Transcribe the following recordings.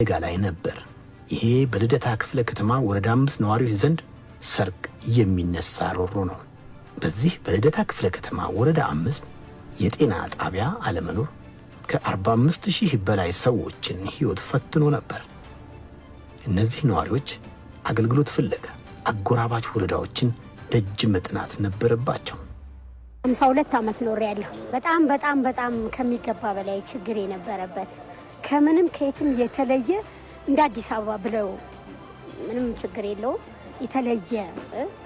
ላይ ነበር። ይሄ በልደታ ክፍለ ከተማ ወረዳ 5 ነዋሪዎች ዘንድ ሰርግ የሚነሳ ሮሮ ነው። በዚህ በልደታ ክፍለ ከተማ ወረዳ 5 የጤና ጣቢያ አለመኖር ከ45000 በላይ ሰዎችን ህይወት ፈትኖ ነበር። እነዚህ ነዋሪዎች አገልግሎት ፍለጋ አጎራባች ወረዳዎችን ደጅ መጥናት ነበረባቸው። 52 ዓመት ኖር ያለው በጣም ከሚገባ በላይ ችግር የነበረበት ከምንም ከየትም የተለየ እንደ አዲስ አበባ ብለው ምንም ችግር የለውም የተለየ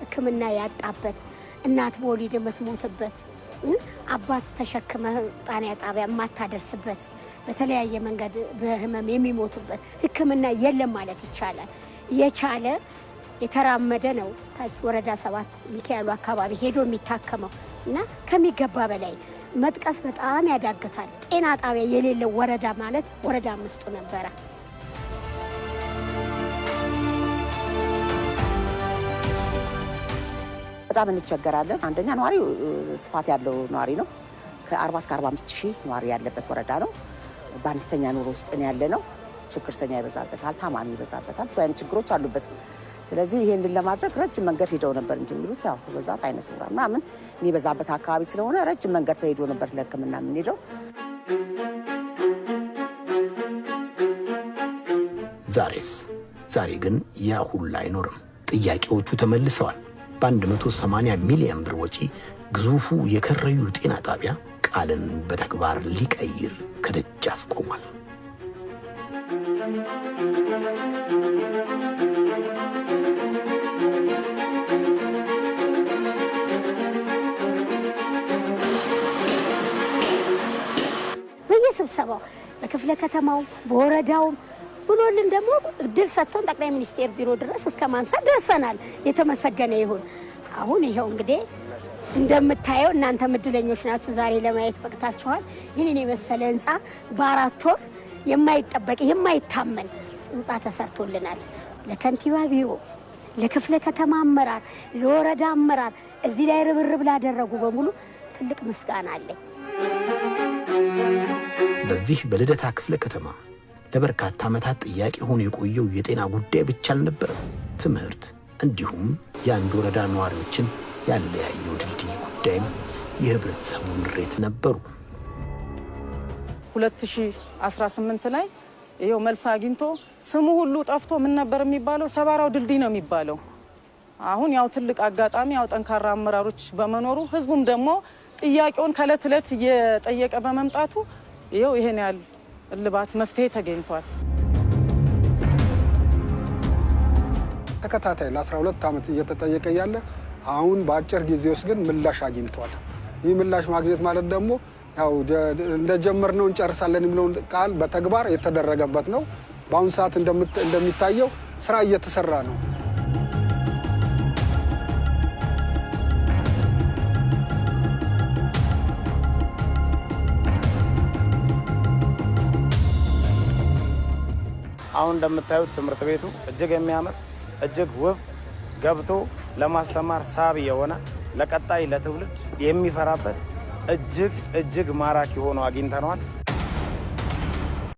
ሕክምና ያጣበት እናት በወሊድ የምትሞትበት አባት ተሸክመ ጣና ጣቢያ ማታደርስበት በተለያየ መንገድ በህመም የሚሞቱበት ሕክምና የለም ማለት ይቻላል። የቻለ የተራመደ ነው ታች ወረዳ 7 ሚካኤሉ አካባቢ ሄዶ የሚታከመው እና ከሚገባ በላይ መጥቀስ በጣም ያዳግታል። ጤና ጣቢያ የሌለው ወረዳ ማለት ወረዳ 5 ነበር። በጣም እንቸገራለን። አንደኛ ነዋሪው ስፋት ያለው ነዋሪ ነው። ከ40 እስከ 45000 ነዋሪ ያለበት ወረዳ ነው። በአነስተኛ ኑሮ ውስጥ ያለ ነው። ችግርተኛ ይበዛበታል፣ ታማሚ ይበዛበታል፣ ብዙ አይነት ችግሮች አሉበት። ስለዚህ ይሄንን ለማድረግ ረጅም መንገድ ሄደው ነበር እንጂ የሚሉት ያው በዛት አይነት ስራ ምናምን የሚበዛበት አካባቢ ስለሆነ ረጅም መንገድ ተሄዶ ነበር ለሕክምና የምንሄደው። ዛሬ ግን ያ ሁሉ አይኖርም። ጥያቄዎቹ ተመልሰዋል። በ180 ሚሊዮን ብር ወጪ ግዙፉ የከረዩ ጤና ጣቢያ ቃልን በተግባር ሊቀይር ከደጃፍ ቆሟል። በየስብሰባው በክፍለ ከተማው በወረዳው ብሎልን ደግሞ እድል ሰጥቶን ጠቅላይ ሚኒስቴር ቢሮ ድረስ እስከ ማንሳት ደርሰናል። የተመሰገነ ይሁን። አሁን ይሄው እንግዲህ እንደምታየው እናንተ እድለኞች ናችሁ፣ ዛሬ ለማየት በቅታችኋል። ይህንን የመሰለ ህንፃ በ4 ወር የማይጠበቅ የማይታመን ህንፃ ተሰርቶልናል። ለከንቲባ ቢሮ፣ ለክፍለ ከተማ አመራር፣ ለወረዳ አመራር እዚህ ላይ ርብርብ ላደረጉ በሙሉ ትልቅ ምስጋና አለኝ። በዚህ በልደታ ክፍለ ከተማ ለበርካታ ዓመታት ጥያቄ ሆኖ የቆየው የጤና ጉዳይ ብቻ አልነበረም። ትምህርት እንዲሁም የአንድ ወረዳ ነዋሪዎችን ያለያየው ድልድይ ጉዳይም የህብረተሰቡ ምሬት ነበሩ። 2018 ላይ ይሄው መልስ አግኝቶ ስሙ ሁሉ ጠፍቶ ምን ነበር የሚባለው? ሰባራው ድልድይ ነው የሚባለው። አሁን ያው ትልቅ አጋጣሚ ያው ጠንካራ አመራሮች በመኖሩ ህዝቡም ደግሞ ጥያቄውን ከዕለት ዕለት እየጠየቀ በመምጣቱ ይሄው ይሄን ያህል እልባት መፍትሄ ተገኝቷል። ተከታታይ ለ12 ዓመት እየተጠየቀ ያለ አሁን በአጭር ጊዜ ውስጥ ግን ምላሽ አግኝቷል። ይህ ምላሽ ማግኘት ማለት ደግሞ ያው እንደጀመርነው እንጨርሳለን የሚለውን ቃል በተግባር የተደረገበት ነው። በአሁኑ ሰዓት እንደሚታየው ስራ እየተሰራ ነው። አሁን እንደምታዩት ትምህርት ቤቱ እጅግ የሚያምር እጅግ ውብ ገብቶ ለማስተማር ሳቢ የሆነ ለቀጣይ ለትውልድ የሚፈራበት እጅግ ማራኪ ሆኖ አግኝተነዋል።